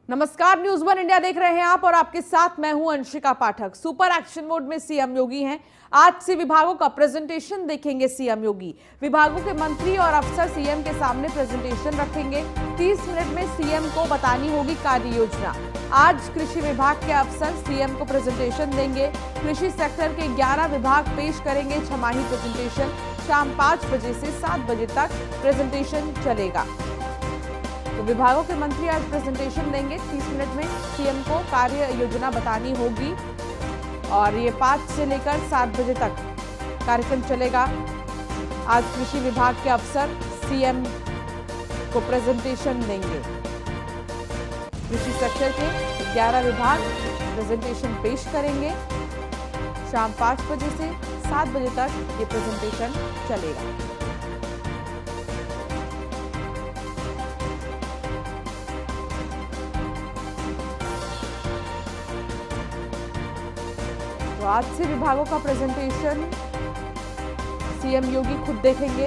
नमस्कार, news one India देख रहे हैं आप और आपके साथ मैं हूं अंशिका पाठक। सुपर एक्शन मोड में सीएम योगी हैं। आज से विभागों का प्रेजेंटेशन देखेंगे सीएम योगी। विभागों के मंत्री और अफसर सीएम के सामने प्रेजेंटेशन रखेंगे। 30 मिनट में सीएम को बतानी होगी कार्य योजना। आज कृषि विभाग के अफसर सीएम को प्रेजेंटेशन देंगे। कृषि सेक्टर के 11 विभाग पेश करेंगे छमाही प्रेजेंटेशन। शाम 5 बजे से 7 बजे तक प्रेजेंटेशन चलेगा। तो विभागों के मंत्री आज प्रेजेंटेशन देंगे। 30 मिनट में सीएम को कार्य योजना बतानी होगी और ये 5 से लेकर 7 बजे तक कार्यक्रम चलेगा। आज कृषि विभाग के अफसर सीएम को प्रेजेंटेशन देंगे। कृषि सेक्टर के 11 विभाग प्रेजेंटेशन पेश करेंगे। शाम 5 बजे से 7 बजे तक ये प्रेजेंटेशन चलेगा। तो आज से विभागों का प्रेजेंटेशन सीएम योगी खुद देखेंगे।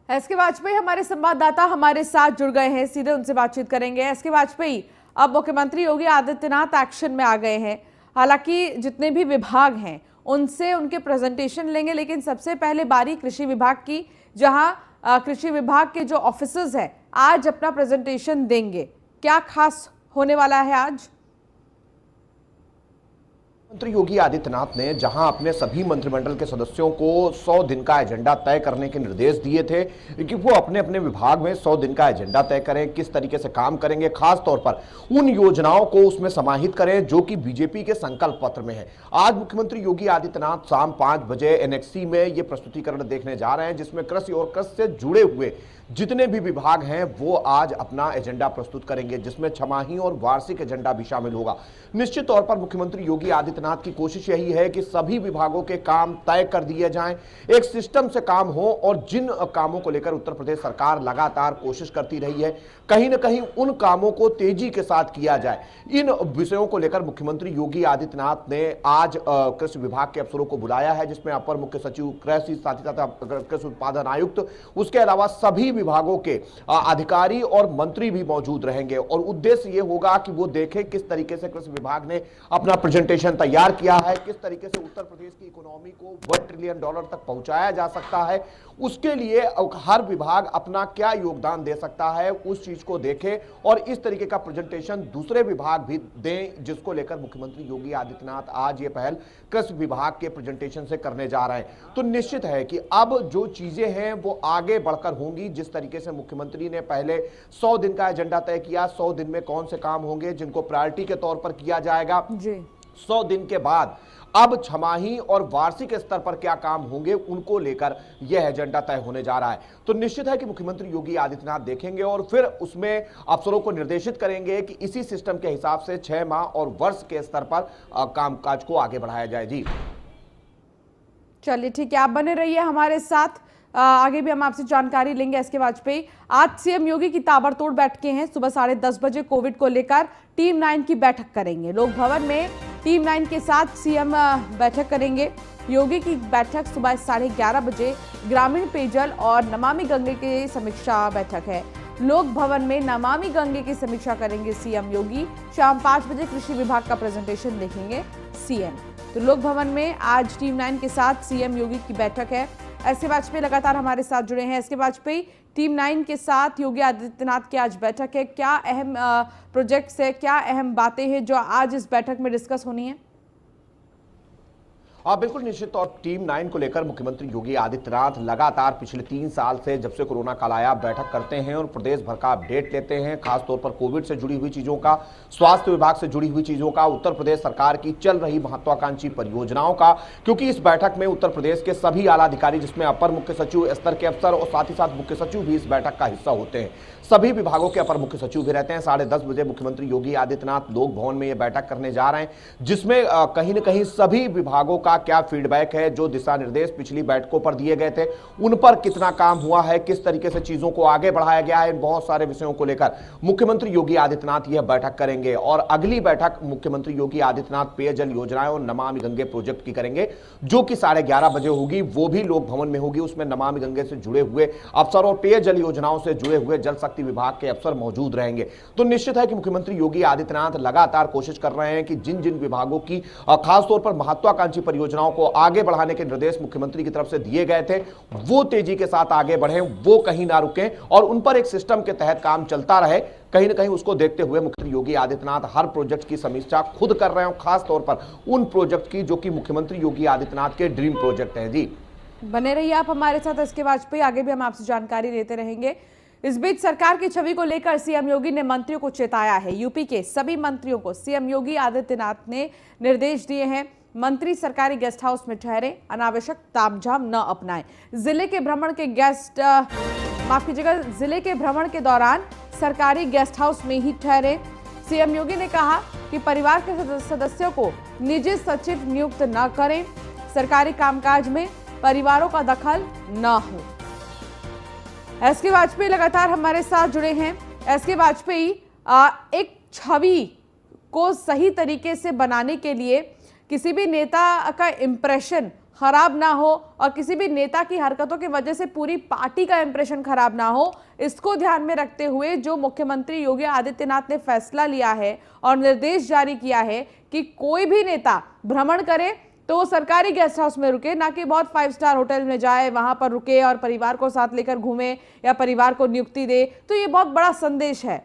एसके वाजपेयी हमारे संवाददाता हमारे साथ जुड़ गए हैं, सीधे उनसे बातचीत करेंगे। एसके वाजपेयी, अब मुख्यमंत्री योगी आदित्यनाथ एक्शन में आ गए हैं। हालांकि जितने भी विभाग हैं उनसे उनके प्रेजेंटेशन लेंगे, लेकिन सबसे पहले बारी कृषि विभाग की, जहां कृषि विभाग के जो ऑफिसर्स हैं आज अपना प्रेजेंटेशन देंगे। क्या खास होने वाला है आज? मुख्यमंत्री योगी आदित्यनाथ ने जहां अपने सभी मंत्रिमंडल के सदस्यों को 100 दिन का एजेंडा तय करने के निर्देश दिए थे कि वो अपने अपने विभाग में 100 दिन का एजेंडा तय करें, किस तरीके से काम करेंगे, खास तौर पर उन योजनाओं को उसमें समाहित करें जो कि बीजेपी के संकल्प पत्र में है। आज मुख्यमंत्री योगी आदित्यनाथ शाम 5 बजे एनएक्सी में ये प्रस्तुतिकरण देखने जा रहे हैं, जिसमें कृषि और कृषि से जुड़े हुए जितने भी विभाग हैं वो आज अपना एजेंडा प्रस्तुत करेंगे, जिसमें छमाही और वार्षिक एजेंडा भी शामिल होगा। निश्चित तौर पर मुख्यमंत्री योगी आदित्यनाथ की कोशिश यही है कि सभी विभागों के काम तय कर दिए जाएं, एक सिस्टम से काम हो, और जिन कामों को लेकर उत्तर प्रदेश सरकार लगातार कोशिश करती रही है, कहीं ना कहीं उन कामों को तेजी के साथ किया जाए। इन विषयों को लेकर मुख्यमंत्री योगी आदित्यनाथ ने आज कृषि विभाग के अफसरों को बुलाया है, जिसमें अपर मुख्य सचिव कृषि, साथ ही साथ कृषि उत्पादन आयुक्त, उसके अलावा सभी विभागों के अधिकारी और मंत्री भी मौजूद रहेंगे। और उद्देश्य यह होगा कि वो देखें किस तरीके से कृषि विभाग ने अपना प्रेजेंटेशन तैयार किया है, किस तरीके से उत्तर प्रदेश की इकोनॉमी को $1 ट्रिलियन तक पहुंचाया जा सकता है। उसके लिए हर विभाग अपना क्या योगदान दे सकता है, उस चीज को देखें और इस तरीके का प्रेजेंटेशन दूसरे विभाग भी दें, जिसको लेकर मुख्यमंत्री योगी आदित्यनाथ आज ये पहल कृषि विभाग के प्रेजेंटेशन से करने जा रहे हैं। तो निश्चित है कि अब जो चीजें हैं वो आगे बढ़कर होंगी। जिस तरीके से मुख्यमंत्री ने पहले 100 दिन का एजेंडा तय किया, 100 दिन में कौन से काम होंगे जिनको प्रायोरिटी के तौर पर किया जाएगा, 100 दिन के बाद अब छमाही और वार्षिक स्तर पर क्या काम होंगे, उनको लेकर यह एजेंडा तय होने जा रहा है। तो निश्चित है कि मुख्यमंत्री योगी आदित्यनाथ देखेंगे और फिर उसमें अफसरों को निर्देशित करेंगे कि इसी सिस्टम के हिसाब से 6 माह और वर्ष के स्तर पर कामकाज को आगे बढ़ाया जाए। जी चलिए ठीक है, आप बने रहिए हमारे साथ। आगे भी हम आपसे जानकारी लेंगे। एसके वाजपेयी, आज सीएम योगी की ताबड़तोड़ बैठकें हैं। सुबह 10:30 बजे कोविड को लेकर टीम 9 की बैठक करेंगे। लोक भवन में टीम 9 के साथ सीएम बैठक करेंगे। योगी की बैठक सुबह 11:30 बजे ग्रामीण पेयजल और नमामि गंगे की समीक्षा बैठक है। लोक भवन में नमामि गंगे की समीक्षा करेंगे सीएम योगी। शाम 5 बजे कृषि विभाग का प्रेजेंटेशन देखेंगे सीएम। तो लोक भवन में आज टीम 9 के साथ सीएम योगी की बैठक है। एसके वाजपेयी लगातार हमारे साथ जुड़े हैं। एसके वाजपेयी, टीम 9 के साथ योगी आदित्यनाथ की आज बैठक है। क्या अहम प्रोजेक्ट्स है, क्या अहम बातें हैं जो आज इस बैठक में डिस्कस होनी है? बिल्कुल निश्चित तौर टीम 9 को लेकर मुख्यमंत्री योगी आदित्यनाथ लगातार पिछले 3 साल से, जब से कोरोना काल आया, बैठक करते हैं और प्रदेश भर का अपडेट लेते हैं, खासतौर पर कोविड से जुड़ी हुई चीजों का, स्वास्थ्य विभाग से जुड़ी हुई चीजों का, उत्तर प्रदेश सरकार की चल रही महत्वाकांक्षी परियोजनाओं का। क्योंकि इस बैठक में उत्तर प्रदेश के सभी आला अधिकारी, जिसमें अपर मुख्य सचिव स्तर के अफसर और साथ ही साथ मुख्य सचिव भी इस बैठक का हिस्सा होते हैं। सभी विभागों के अपर मुख्य सचिव भी रहते हैं। 10:30 बजे मुख्यमंत्री योगी आदित्यनाथ लोक भवन में यह बैठक करने जा रहे हैं, जिसमें कहीं न कहीं सभी विभागों का का क्या फीडबैक है, जो दिशा निर्देश पिछली बैठकों पर दिए गए थे उन पर कितना काम हुआ है, किस तरीके से चीजों को आगे बढ़ाया गया है, इन बहुत सारे विषयों को लेकर मुख्यमंत्री योगी आदित्यनाथ यह बैठक करेंगे। और अगली बैठक मुख्यमंत्री योगी आदित्यनाथ पेयजल योजनाएं और नमामि गंगे प्रोजेक्ट की करेंगे, जो कि 11:30 बजे होगी। वो भी लोक भवन में होगी। उसमें नमामि गंगे से जुड़े हुए अफसर और पेयजल योजनाओं से जुड़े हुए जल शक्ति विभाग के अफसर मौजूद रहेंगे। तो निश्चित है कि मुख्यमंत्री योगी आदित्यनाथ लगातार कोशिश कर रहे हैं कि जिन जिन विभागों की खासतौर पर महत्वाकांक्षी परियोजनाओं को आगे बढ़ाने के निर्देश मुख्यमंत्री की तरफ से दिए गए थे, वो तेजी के साथ आगे बढ़े, वो कहीं ना रुकें और उन पर एक सिस्टम के तहत काम चलता रहे। कहीं ना कहीं उसको देखते हुए मुख्यमंत्री योगी आदित्यनाथ हर प्रोजेक्ट की समीक्षा खुद कर रहे हैं, खास तौर पर उन प्रोजेक्ट की जो कि मुख्यमंत्री योगी आदित्यनाथ के ड्रीम प्रोजेक्ट हैं। जी बने रहिए आप हमारे साथ। एसके वाजपेयी, आगे भी हम आपसे जानकारी देते रहेंगे। इस बीच सरकार की छवि को लेकर सीएम योगी ने मंत्रियों को चेताया है। यूपी के सभी मंत्रियों को सीएम योगी आदित्यनाथ ने निर्देश दिए हैं। मंत्री सरकारी गेस्ट हाउस में ठहरे, अनावश्यक तामझाम न अपनाएं। जिले के भ्रमण के दौरान सरकारी गेस्ट हाउस में ही ठहरे। सीएम योगी ने कहा कि परिवार के सदस्यों को निजी सचिव नियुक्त न करें, सरकारी कामकाज में परिवारों का दखल न हो। एसके वाजपेयी लगातार हमारे साथ जुड़े हैं। एसके वाजपेयी, एक छवि को सही तरीके से बनाने के लिए किसी भी नेता का इंप्रेशन खराब ना हो और किसी भी नेता की हरकतों की वजह से पूरी पार्टी का इंप्रेशन खराब ना हो, इसको ध्यान में रखते हुए जो मुख्यमंत्री योगी आदित्यनाथ ने फैसला लिया है और निर्देश जारी किया है कि कोई भी नेता भ्रमण करे तो वो सरकारी गेस्ट हाउस में रुके, ना कि बहुत 5 स्टार होटल में जाए, वहां पर रुके और परिवार को साथ लेकर घूमे या परिवार को नियुक्ति दे। तो ये बहुत बड़ा संदेश है।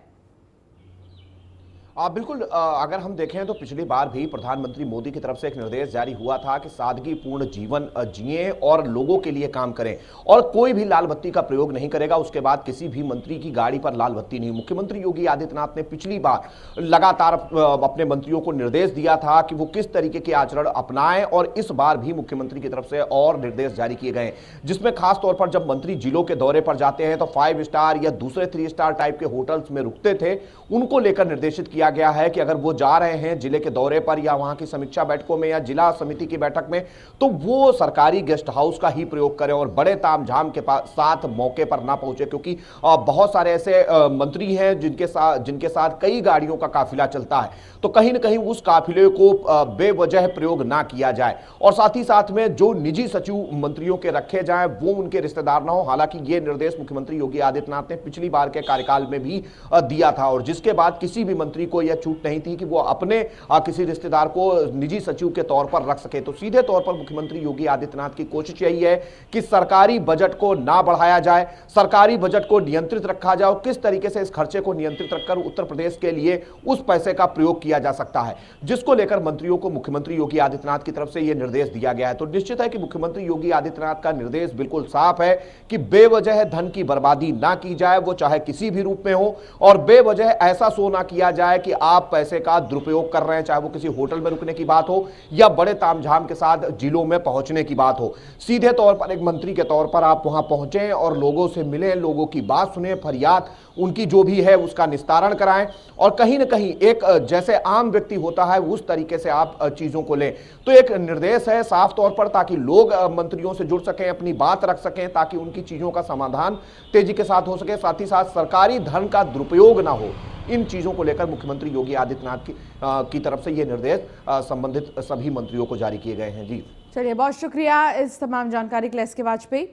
बिल्कुल, अगर हम देखें तो पिछली बार भी प्रधानमंत्री मोदी की तरफ से एक निर्देश जारी हुआ था कि सादगीपूर्ण जीवन जिएं और लोगों के लिए काम करें और कोई भी लाल बत्ती का प्रयोग नहीं करेगा। उसके बाद किसी भी मंत्री की गाड़ी पर लाल बत्ती नहीं। मुख्यमंत्री योगी आदित्यनाथ ने पिछली बार लगातार अपने मंत्रियों को निर्देश दिया था कि वो किस तरीके के आचरण अपनाएं और इस बार भी मुख्यमंत्री की तरफ से और निर्देश जारी किए गए, जिसमें खासतौर पर जब मंत्री जिलों के दौरे पर जाते हैं तो 5 स्टार या दूसरे 3 स्टार टाइप के होटल्स में रुकते थे, उनको लेकर निर्देशित किया गया है कि अगर वो जा रहे हैं जिले के दौरे पर या वहां की समीक्षा बैठकों में या जिला समिति की बैठक में, तो वो सरकारी गेस्ट हाउस का ही प्रयोग करें और बड़े तामझाम के साथ मौके पर ना पहुंचे, क्योंकि बहुत सारे ऐसे मंत्री हैं जिनके साथ कई गाड़ियों का काफिला चलता है। तो कहीं ना कहीं उस काफिले को बेवजह प्रयोग ना किया जाए और साथ ही साथ में जो निजी सचिव मंत्रियों के रखे जाएं वो उनके रिश्तेदार ना हो। हालांकि ये निर्देश मुख्यमंत्री योगी आदित्यनाथ ने पिछली बार के कार्यकाल में भी दिया था और जिसके बाद किसी भी मंत्री को यह छूट नहीं थी कि वो अपने किसी रिश्तेदार को निजी सचिव के तौर पर रख सके। तो सीधे तौर पर मुख्यमंत्री योगी आदित्यनाथ की कोशिश यही है कि सरकारी बजट को ना बढ़ाया जाए, सरकारी बजट को नियंत्रित रखा जाए और किस तरीके से इस खर्चे को नियंत्रित रखकर उत्तर प्रदेश के लिए उस पैसे का प्रयोग किया जा सकता है, जिसको लेकर मंत्रियों को मुख्यमंत्री योगी आदित्यनाथ की तरफ से यह निर्देश दिया गया है। तो निश्चित है कि मुख्यमंत्री योगी आदित्यनाथ का निर्देश बिल्कुल साफ है कि बेवजह धन की बर्बादी ना की जाए, वो चाहे किसी भी रूप में हो, और बेवजह ऐसा शो ना किया जाए कि आप पैसे का दुरुपयोग कर रहे हैं, चाहे वो किसी होटल में रुकने की बात हो या बड़े तामझाम के साथ जिलों में पहुंचने की बात हो। सीधे तौर पर एक मंत्री के तौर पर आप वहां पहुंचे और लोगों से मिलें, लोगों की बात सुने, फरियाद उनकी जो भी है उसका निस्तारण कराएं और कहीं ना कहीं एक जैसे आम व्यक्ति होता है उस तरीके से आप चीजों को लें। तो एक निर्देश है साफ तौर पर, ताकि लोग मंत्रियों से जुड़ सकें, अपनी बात रख सकें, ताकि उनकी चीजों का समाधान तेजी के साथ हो सके, साथ ही साथ सरकारी धन का दुरुपयोग ना हो। इन चीजों को लेकर मुख्यमंत्री योगी आदित्यनाथ की तरफ से ये निर्देश संबंधित सभी मंत्रियों को जारी किए गए हैं। जी चलिए, बहुत शुक्रिया इस तमाम जानकारी के लिए एसके वाजपेयी।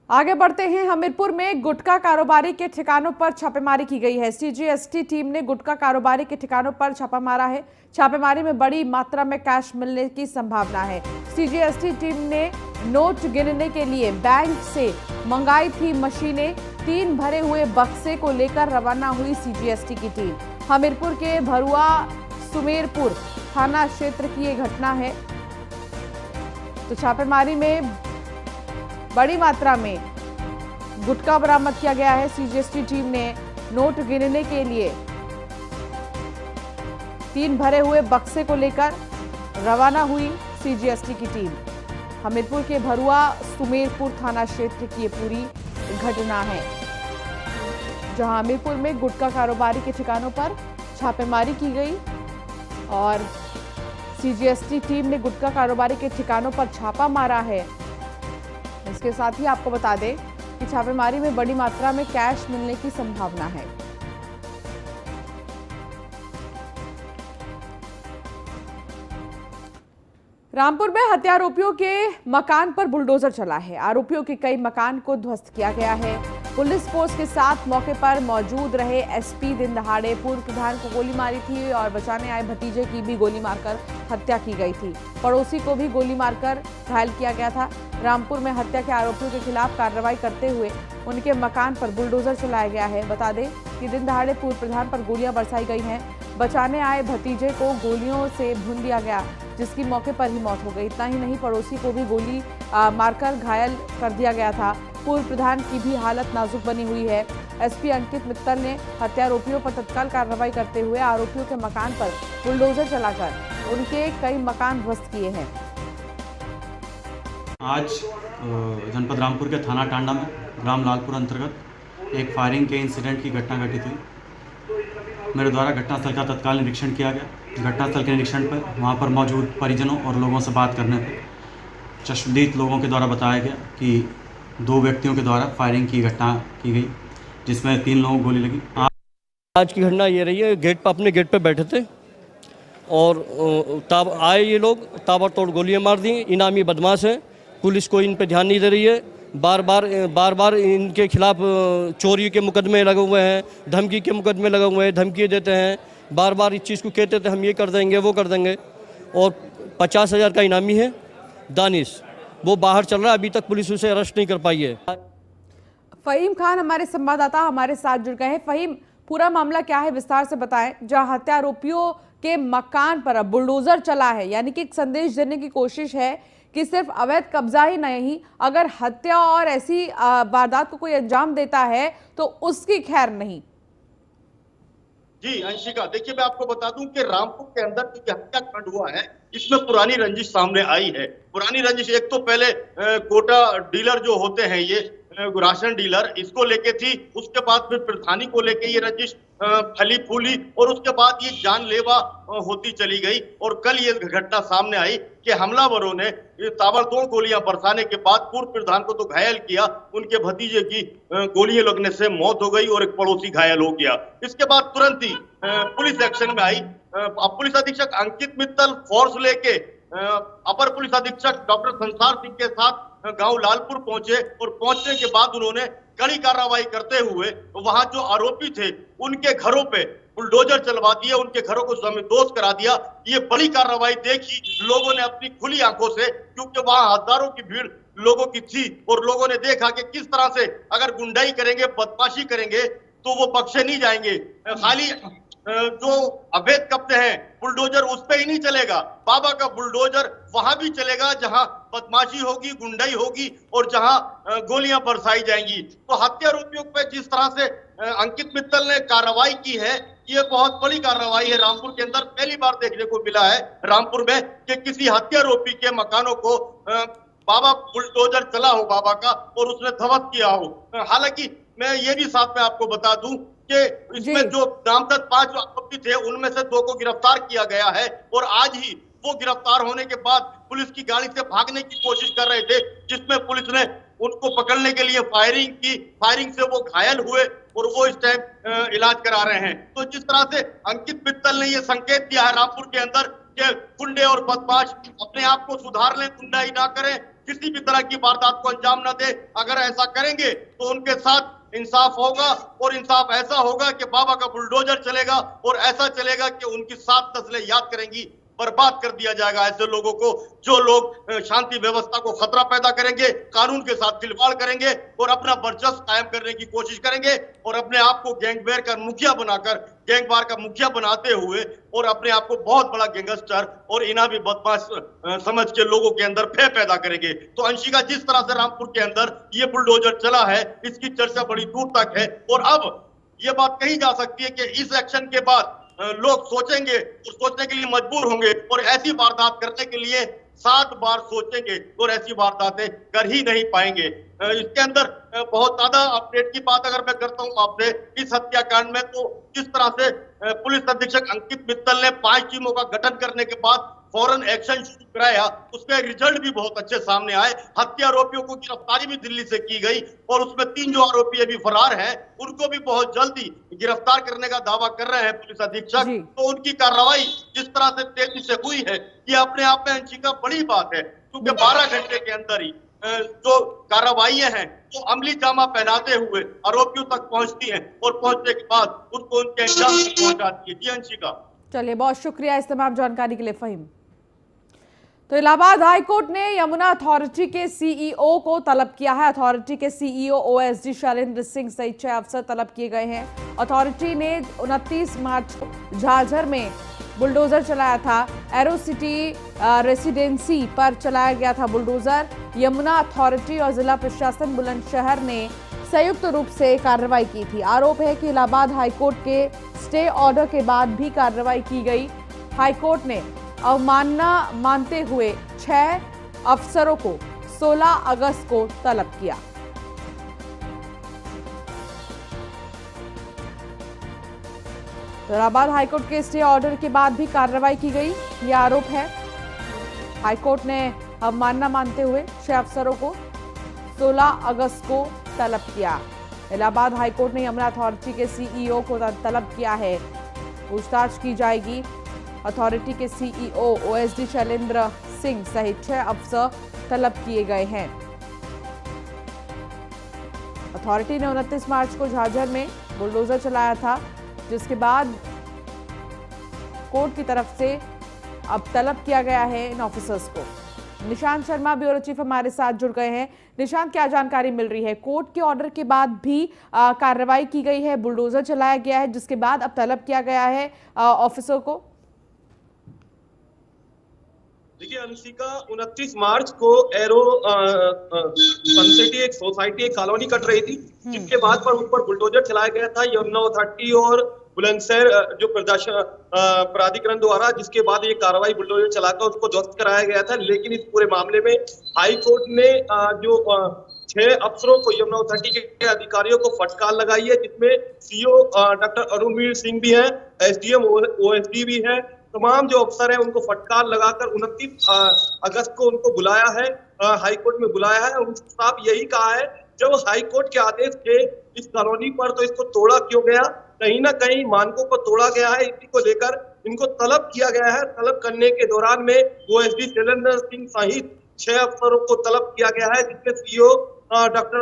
आगे बढ़ते हैं। हमीरपुर में गुटखा कारोबारी के ठिकानों पर छापेमारी की गई है। सीजीएसटी टीम ने गुटखा कारोबारी के ठिकानों पर छापा मारा है। छापेमारी में बड़ी मात्रा में कैश मिलने की संभावना है। सीजीएसटी टीम ने नोट गिनने के लिए बैंक से मंगाई थी मशीनें। 3 भरे हुए बक्से को लेकर रवाना हुई सीजीएसटी की टीम। हमीरपुर के भरुआ सुमेरपुर थाना क्षेत्र की ये घटना है। तो छापेमारी में बड़ी मात्रा में गुटखा बरामद किया गया है। सीजीएसटी टीम ने नोट गिनने के लिए 3 भरे हुए बक्से को लेकर रवाना हुई सीजीएसटी की टीम। हमीरपुर के भरुआ सुमेरपुर थाना क्षेत्र की ये पूरी घटना है, जहां हमीरपुर में गुटखा कारोबारी के ठिकानों पर छापेमारी की गई और सीजीएसटी टीम ने गुटखा कारोबारी के ठिकानों पर छापा मारा है। इसके साथ ही आपको बता दें कि छापेमारी में बड़ी मात्रा में कैश मिलने की संभावना है। रामपुर में हत्यारोपियों के मकान पर बुलडोजर चला है। आरोपियों के कई मकान को ध्वस्त किया गया है। पुलिस फोर्स के साथ मौके पर मौजूद रहे एसपी दिन दहाड़े पूर्व प्रधान को गोली मारी थी और बचाने आए भतीजे की भी गोली मारकर हत्या की गई थी। पड़ोसी को भी गोली मारकर घायल किया गया था। रामपुर में हत्या के आरोपियों के खिलाफ कार्रवाई करते हुए उनके मकान पर बुलडोजर चलाया गया है। बता दें कि दिन दहाड़े पूर्व प्रधान पर गोलियां बरसाई गई हैं। बचाने आए भतीजे को गोलियों से भून दिया गया, जिसकी मौके पर ही मौत हो गई। इतना ही नहीं, पड़ोसी को भी गोली मारकर घायल कर दिया गया था। पूर्व प्रधान की भी हालत नाजुक बनी हुई है। एसपी अंकित मित्तल ने हत्यारोपियों पर तत्काल कार्रवाई करते हुए आरोपियों के मकान पर बुलडोजर चलाकर उनके कई मकान ध्वस्त किए हैं। आज जनपद रामपुर के थाना टांडा में ग्राम लालपुर अंतर्गत एक फायरिंग के इंसिडेंट की घटना घटित हुई। मेरे द्वारा घटनास्थल का तत्काल निरीक्षण किया गया। घटनास्थल के निरीक्षण पर वहां पर मौजूद परिजनों और लोगों से बात करने पर चश्मदीद लोगों के द्वारा बताया गया कि 2 व्यक्तियों के द्वारा फायरिंग की घटना की गई, जिसमें 3 लोगों को गोली लगी। आज की घटना ये रही है, गेट पर अपने गेट पे बैठे थे और तब आए ये लोग, ताबड़तोड़ गोलियां मार दी। इनामी बदमाश हैं, पुलिस को इन पे ध्यान नहीं दे रही है। बार बार इनके खिलाफ चोरी के मुकदमे लगे हुए हैं, धमकी के मुकदमे लगे हुए हैं, धमकी देते हैं। बार बार इस चीज़ को कहते थे हम ये कर देंगे वो कर देंगे। और 50,000 का इनामी है दानिश, वो बाहर चल रहा है, अभी तक पुलिस उसे अरेस्ट नहीं कर पाई है। फहीम खान हमारे संवाददाता हमारे साथ जुड़ गए हैं। फहीम, पूरा मामला क्या है, विस्तार से बताएं। जहां हत्यारोपियों के मकान पर अब बुलडोजर चला है, यानी कि एक संदेश देने की कोशिश है कि सिर्फ अवैध कब्जा ही नहीं, अगर हत्या और ऐसी वारदात को कोई अंजाम देता है तो उसकी खैर नहीं। जी अंशिका, देखिए मैं आपको बता दूं कि रामपुर के अंदर जो हत्याकांड हुआ है इसमें पुरानी रंजिश सामने आई है। पुरानी रंजिश एक तो पहले कोटा डीलर जो होते हैं ये राशन डीलर, इसको लेके थी। उसके बाद फिर प्रधानी को लेके ये रंजिश फली फूली और उसके बाद ये जानलेवा होती चली गई। और कल ये घटना सामने आई कि हमलावरों ने ताबड़तोड़ गोलियां बरसाने के बाद पूर्व प्रधान को तो घायल किया, उनके भतीजे की गोलियां लगने से मौत हो गई और एक पड़ोसी घायल हो गया। इसके बाद तुरंत ही पुलिस एक्शन में आई। अब पुलिस अधीक्षक अंकित मित्तल फोर्स लेके अपर पुलिस अधीक्षक डॉक्टर संसार सिंह के साथ गांव लालपुर पहुंचे और पहुंचने के बाद उन्होंने कड़ी कार्रवाई करते हुए वहां जो आरोपी थे उनके घरों पे बुलडोजर चलवा दिया, उनके घरों को जमींदोज करा दिया। ये बड़ी कार्रवाई देखी लोगों ने अपनी खुली आंखों से, क्योंकि वहां हजारों की भीड़ लोगों की थी और लोगों ने देखा कि किस तरह से अगर गुंडाई करेंगे, बदमाशी करेंगे तो वो बख्शे नहीं जाएंगे। खाली जो अवैध कब्जे हैं बुलडोजर उस पे ही नहीं चलेगा, बाबा का बुलडोजर वहां भी चलेगा जहां बदमाशी होगी, गुंडाई होगी और जहां गोलियां बरसाई जाएंगी। तो हत्यारोपियों पे जिस तरह से अंकित मित्तल ने कार्रवाई की है, ये बहुत बड़ी कार्रवाई है। रामपुर के अंदर पहली बार देखने को मिला है रामपुर में कि किसी हत्यारोपी के मकानों को बाबा बुलडोजर चला हो बाबा का और उसने ध्वस्त किया हो। हालांकि मैं ये भी साथ में आपको बता दूं कि इसमें जो नामजद 5 आरोपी थे उनमें से 2 को गिरफ्तार किया गया है और आज ही वो गिरफ्तार होने के बाद पुलिस की गाड़ी से भागने की कोशिश कर रहे थे, जिसमें पुलिस ने उनको पकड़ने के लिए फायरिंग की। फायरिंग से वो घायल हुए और वो इस टाइम इलाज करा रहे हैं। तो जिस तरह से अंकित मित्तल ने ये संकेत दिया है रामपुर के अंदर कि गुंडे और बदमाश अपने आप को सुधार लें, गुंडाई ना करें, किसी भी तरह की वारदात को अंजाम न दे। अगर ऐसा करेंगे तो उनके साथ इंसाफ होगा और इंसाफ ऐसा होगा कि बाबा का बुलडोजर चलेगा और ऐसा चलेगा कि उनकी 7 नस्लें याद करेंगी। बर्बाद कर दिया जाएगा ऐसे लोगों को जो लोग शांति व्यवस्था को खतरा पैदा करेंगे, कानून के साथ खिलवाड़ करेंगे और अपना वर्चस्व कायम करने की कोशिश करेंगे और अपने आप को गैंगवेयर का मुखिया बनाकर, गैंगवार का मुखिया बनाते हुए और अपने आप को बहुत बड़ा गैंगस्टर और इनामी बदमाश समझ के लोगों के अंदर भय पैदा करेंगे। तो अंशिका, जिस तरह से रामपुर के अंदर ये बुलडोजर चला है, इसकी चर्चा बड़ी दूर तक है और अब ये बात कही जा सकती है कि इस एक्शन के बाद लोग सोचेंगे और सोचने के लिए मजबूर होंगे और ऐसी वारदात करने के लिए 7 बार सोचेंगे और ऐसी वारदातें कर ही नहीं पाएंगे। इसके अंदर बहुत ज्यादा अपडेट की बात अगर मैं करता हूं आपसे इस हत्याकांड में, तो जिस तरह से पुलिस अधीक्षक अंकित मित्तल ने 5 टीमों का गठन करने के बाद फौरन एक्शन शुरू कराया, उसका रिजल्ट भी बहुत अच्छे सामने आए। हत्या आरोपियों को गिरफ्तारी भी दिल्ली से की गई और उसमें 3 जो आरोपी अभी फरार हैं उनको भी बहुत जल्दी गिरफ्तार करने का दावा कर रहे हैं पुलिस अधीक्षक। जी। तो उनकी कार्रवाई जिस तरह से तेजी से हुई है, ये अपने आप में अंशिका बड़ी बात है, क्योंकि 12 घंटे के अंदर ही जो कार्रवाइयां हैं वो अमली जामा पहनाते हुए आरोपियों तक पहुंचती हैं और पहुंचने के बाद उनको उनके अंजाम तक पहुंचाती है। जी अंशिका। चलिए, बहुत शुक्रिया इस तमाम जानकारी के लिए फहीम। तो इलाहाबाद हाईकोर्ट ने यमुना अथॉरिटी के सीईओ को तलब किया है। अथॉरिटी के सीईओ ओएसडी शैलेंद्र सिंह सहित 6 अफसर तलब किए गए हैं। अथॉरिटी ने 29 मार्च को झाझर में बुलडोजर चलाया था। एरो सिटी रेसिडेंसी पर चलाया गया था बुलडोजर। यमुना अथॉरिटी और जिला प्रशासन बुलंदशहर ने संयुक्त रूप से कार्रवाई की थी। आरोप है कि इलाहाबाद हाईकोर्ट के स्टे ऑर्डर के बाद भी कार्रवाई की गई। हाईकोर्ट ने अवमानना मानते हुए 6 अफसरों को 16 अगस्त को तलब किया। तो इलाहाबाद हाईकोर्ट के स्टे ऑर्डर के बाद भी कार्रवाई की गई, यह आरोप है। हाईकोर्ट ने अवमानना मानते हुए 6 अफसरों को 16 अगस्त को तलब किया। इलाहाबाद हाईकोर्ट ने यमुना अथॉरिटी के सीईओ को तलब किया है। पूछताछ की जाएगी। अथॉरिटी के सीईओ ओएसडी शैलेंद्र सिंह सहित 6 अफसर तलब किए गए हैं। अथॉरिटी ने 29 मार्च को झाझर में बुलडोजर चलाया था, जिसके बाद कोर्ट की तरफ से अब तलब किया गया है इन ऑफिसर्स को। निशांत शर्मा ब्यूरो चीफ हमारे साथ जुड़ गए हैं। निशांत, क्या जानकारी मिल रही है? कोर्ट के ऑर्डर के बाद भी कार्रवाई की गई है, बुलडोजर चलाया गया है, जिसके बाद अब तलब किया गया है ऑफिसर को। देखिए अंशिका, 29 मार्च को एरो सनसिटी एक सोसाइटी एक कॉलोनी कट रही थी, जिसके बाद पर ऊपर बुलडोजर चलाया गया था यमुना अथॉरिटी और बुलंदशहर जो प्राधिकरण द्वारा, जिसके बाद ये कार्रवाई बुलडोजर चलाकर उसको ध्वस्त कराया गया था। लेकिन इस पूरे मामले में हाई कोर्ट ने जो 6 अफसरों को यमुना अथॉरिटी के अधिकारियों को फटकार लगाई है, जिसमें सीओ डॉक्टर अरुणवीर सिंह भी हैं, एसडीएम ओएसडी भी हैं। तमाम जो अफसर हैं उनको फटकार लगाकर 29 अगस्त को उनको बुलाया है, हाईकोर्ट में बुलाया है। और साफ यही कहा है, जब हाईकोर्ट के आदेश थे इस कॉलोनी पर तो इसको तोड़ा क्यों गया? कहीं ना कहीं मानकों को तोड़ा गया है। इसी को लेकर इनको तलब किया गया है। तलब करने के दौरान में ओएसडी शैलेंद्र सिंह सहित 6 अफसरों को तलब किया गया है, जिसमें सीओ डॉक्टर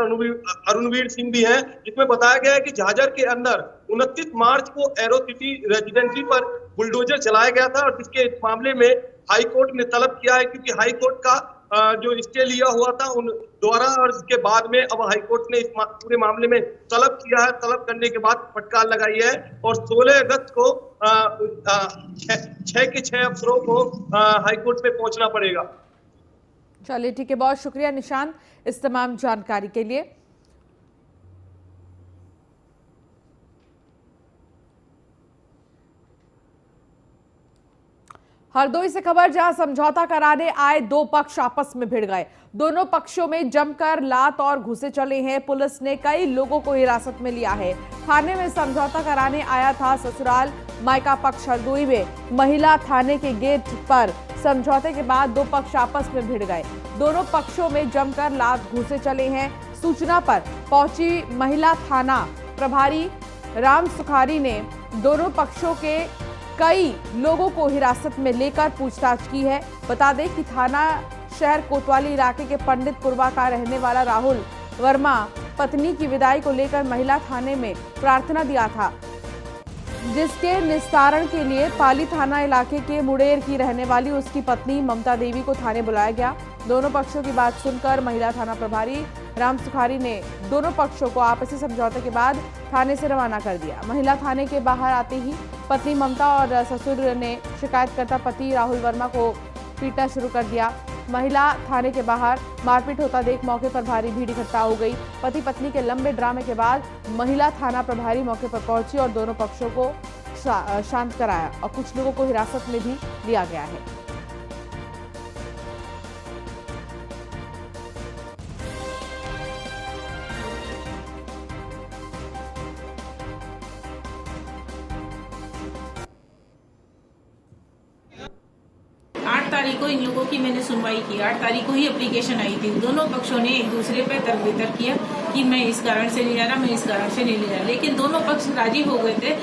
अरुणवीर सिंह भी हैं। जिसमें बताया गया है कि झाझर के अंदर 29 मार्च को एरो सिटी रेजिडेंसी पर बुलडोजर चलाया गया था और जिसके इस मामले में हाई कोर्ट ने तलब किया है, क्योंकि हाई कोर्ट का जो स्टे लिया हुआ था उन द्वारा, और इसके बाद में अब हाई कोर्ट ने इस पूरे मामले में तलब किया है। तलब करने के बाद फटकार लगाई है और 16 अगस्त को 6 के 6 अफसरों को हाई कोर्ट में पहुंचना पड़ेगा। चलिए ठीक है, बहुत शुक्रिया निशांत इस तमाम जानकारी के लिए। हरदोई से खबर, जहां समझौता कराने आए 2 पक्ष आपस में भिड़ गए। दोनों पक्षों में जमकर लात और घुसे चले हैं। पुलिस ने कई लोगों को हिरासत में लिया है। थाने में समझौता कराने आया था ससुराल मायका पक्ष। हरदोई में महिला थाने के गेट पर समझौते के बाद 2 पक्ष आपस में भिड़ गए। दोनों पक्षों में जमकर लात घुसे चले हैं। सूचना पर पहुंची महिला थाना प्रभारी राम सुखारी ने दोनों पक्षों के कई लोगों को हिरासत में लेकर पूछताछ की है। बता दें कि थाना शहर कोतवाली इलाके के पंडितपुरवा का रहने वाला राहुल वर्मा पत्नी की विदाई को लेकर महिला थाने में प्रार्थना दिया था, जिसके निस्तारण के लिए पाली थाना इलाके के मुड़ेर की रहने वाली उसकी पत्नी ममता देवी को थाने बुलाया गया। दोनों पक्षों की बात सुनकर महिला थाना प्रभारी राम सुखारी ने दोनों पक्षों को आपसी समझौते के बाद थाने से रवाना कर दिया। महिला थाने के बाहर आते ही पत्नी ममता और ससुर ने शिकायतकर्ता पति राहुल वर्मा को पीटना शुरू कर दिया। महिला थाने के बाहर मारपीट होता देख मौके पर भारी भीड़ इकट्ठा हो गई। पति पत्नी के लंबे ड्रामे के बाद महिला थाना प्रभारी मौके पर पहुंची और दोनों पक्षों को शांत कराया और कुछ लोगों को हिरासत में भी लिया गया है। तारीख को इन लोगों की मैंने सुनवाई की। 8 तारीख को ही एप्लीकेशन आई थी। दोनों पक्षों ने एक दूसरे पे तर्क वितर्क किया कि मैं इस कारण से नहीं जा रहा, मैं इस कारण से नहीं ले जा रहा, लेकिन दोनों पक्ष राजी हो गए थे।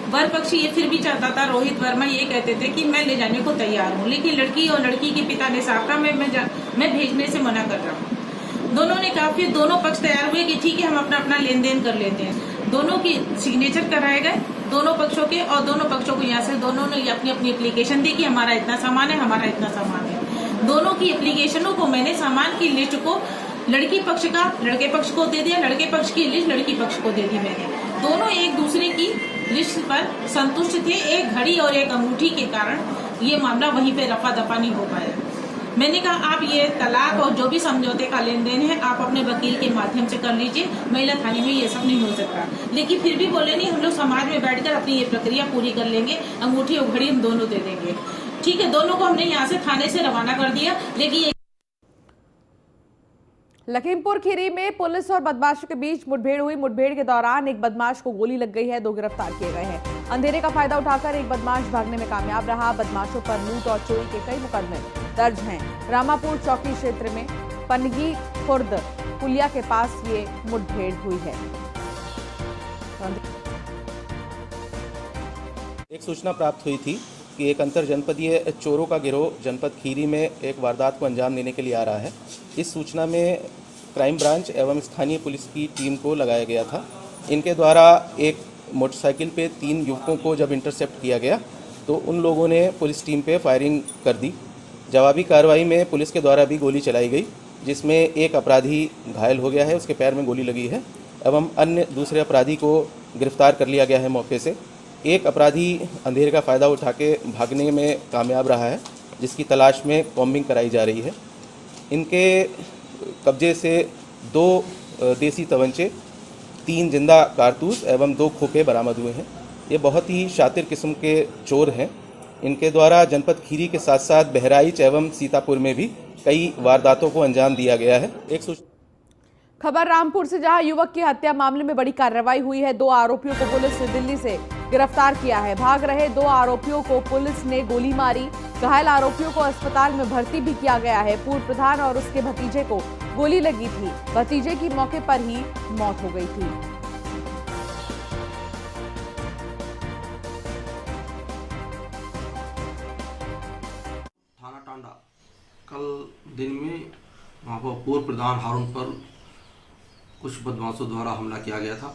वर पक्ष ये फिर भी चाहता था, रोहित वर्मा ये कहते थे कि मैं ले जाने को तैयार हूँ, लेकिन लड़की और लड़की के पिता ने साफ कहा मैं भेजने से मना कर रहा हूँ। दोनों ने कहा, फिर दोनों पक्ष तैयार हुए कि ठीक है हम अपना अपना लेन देन कर लेते हैं। दोनों की सिग्नेचर कराए गए, दोनों पक्षों के, और दोनों पक्षों को यहाँ से दोनों ने अपनी अपनी एप्लीकेशन दी कि हमारा इतना सामान है, हमारा इतना सामान है। दोनों की एप्लीकेशनों को मैंने सामान की लिस्ट को लड़की पक्ष का लड़के पक्ष को दे दिया, लड़के पक्ष की लिस्ट लड़की पक्ष को दे दी मैंने। दोनों एक दूसरे की लिस्ट पर संतुष्ट थे। एक घड़ी और एक अंगूठी के कारण ये मामला वहीं पे रफा दफा नहीं हो पाया। मैंने कहा आप ये तलाक और जो भी समझौते का लेन देन है आप अपने वकील के माध्यम से कर लीजिए, महिला थाने में ये सब नहीं हो सकता। लेकिन फिर भी बोले नहीं, हम लोग समाज में बैठकर अपनी ये प्रक्रिया पूरी कर लेंगे, अंगूठी और घड़ी हम दोनों दे देंगे। ठीक है, दोनों को हमने यहाँ से थाने से रवाना कर दिया। लेकिन लखीमपुर खीरी में पुलिस और बदमाशों के बीच मुठभेड़ हुई। मुठभेड़ के दौरान एक बदमाश को गोली लग गई है, 2 गिरफ्तार किए गए हैं। अंधेरे का फायदा उठाकर एक बदमाश भागने में कामयाब रहा। बदमाशों पर लूट और चोरी के कई मुकदमे दर्ज हैं। रामापुर चौकी क्षेत्र में पनगी खुर्द पुलिया के पास ये मुठभेड़ हुई है। एक सूचना प्राप्त हुई थी कि एक अंतर जनपदीय चोरों का गिरोह जनपद खीरी में एक वारदात को अंजाम देने के लिए आ रहा है। इस सूचना में क्राइम ब्रांच एवं स्थानीय पुलिस की टीम को लगाया गया था। इनके द्वारा एक मोटरसाइकिल पे 3 युवकों को जब इंटरसेप्ट किया गया तो उन लोगों ने पुलिस टीम पे फायरिंग कर दी। जवाबी कार्रवाई में पुलिस के द्वारा भी गोली चलाई गई, जिसमें एक अपराधी घायल हो गया है, उसके पैर में गोली लगी है, एवं अन्य दूसरे अपराधी को गिरफ्तार कर लिया गया है मौके से। एक अपराधी अंधेरे का फ़ायदा उठा के भागने में कामयाब रहा है, जिसकी तलाश में कॉम्बिंग कराई जा रही है। इनके कब्जे से 2 देसी तवंचे, 3 जिंदा कारतूस एवं 2 खोखे बरामद हुए हैं। ये बहुत ही शातिर किस्म के चोर हैं। इनके द्वारा जनपद खीरी के साथ साथ बहराइच एवं सीतापुर में भी कई वारदातों को अंजाम दिया गया है। खबर रामपुर से, जहां युवक की हत्या मामले में बड़ी कार्रवाई हुई है। 2 आरोपियों को पुलिस ने दिल्ली से गिरफ्तार किया है। भाग रहे 2 आरोपियों को पुलिस ने गोली मारी। घायल आरोपियों को अस्पताल में भर्ती भी किया गया है। पूर्व प्रधान और उसके भतीजे को गोली लगी थी। भतीजे की मौके पर ही मौत हो गई थी। थाना टांडा कल दिन में वहाँ पर पूर्व प्रधान हारून पर कुछ बदमाशों द्वारा हमला किया गया था।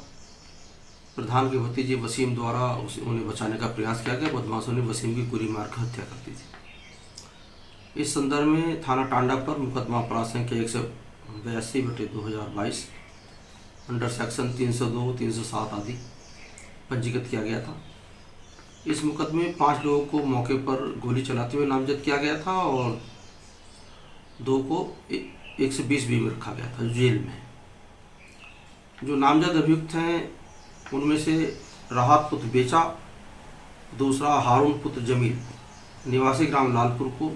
प्रधान के भतीजे वसीम द्वारा उन्हें बचाने का प्रयास किया गया। बदमाशों ने वसीम की गोली मारकर हत्या कर दी थी। इस संदर्भ में थाना टांडा पर मुकदमा अपराध संख्या 182/2022 अंडर सेक्शन 302, 307 आदि पंजीकृत किया गया था। इस मुकदमे में 5 लोगों को मौके पर गोली चलाते हुए नामजद किया गया था और 2 को 120 बी में रखा गया था जेल में। जो नामजद अभियुक्त हैं उनमें से राहत पुत्र बेचा, दूसरा हारून पुत्र जमील निवासी ग्राम लालपुर को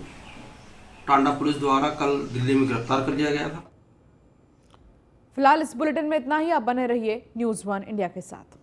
टांडा पुलिस द्वारा कल दिल्ली में गिरफ्तार कर लिया गया था। फिलहाल इस बुलेटिन में इतना ही। आप बने रहिए न्यूज़ 1 इंडिया के साथ।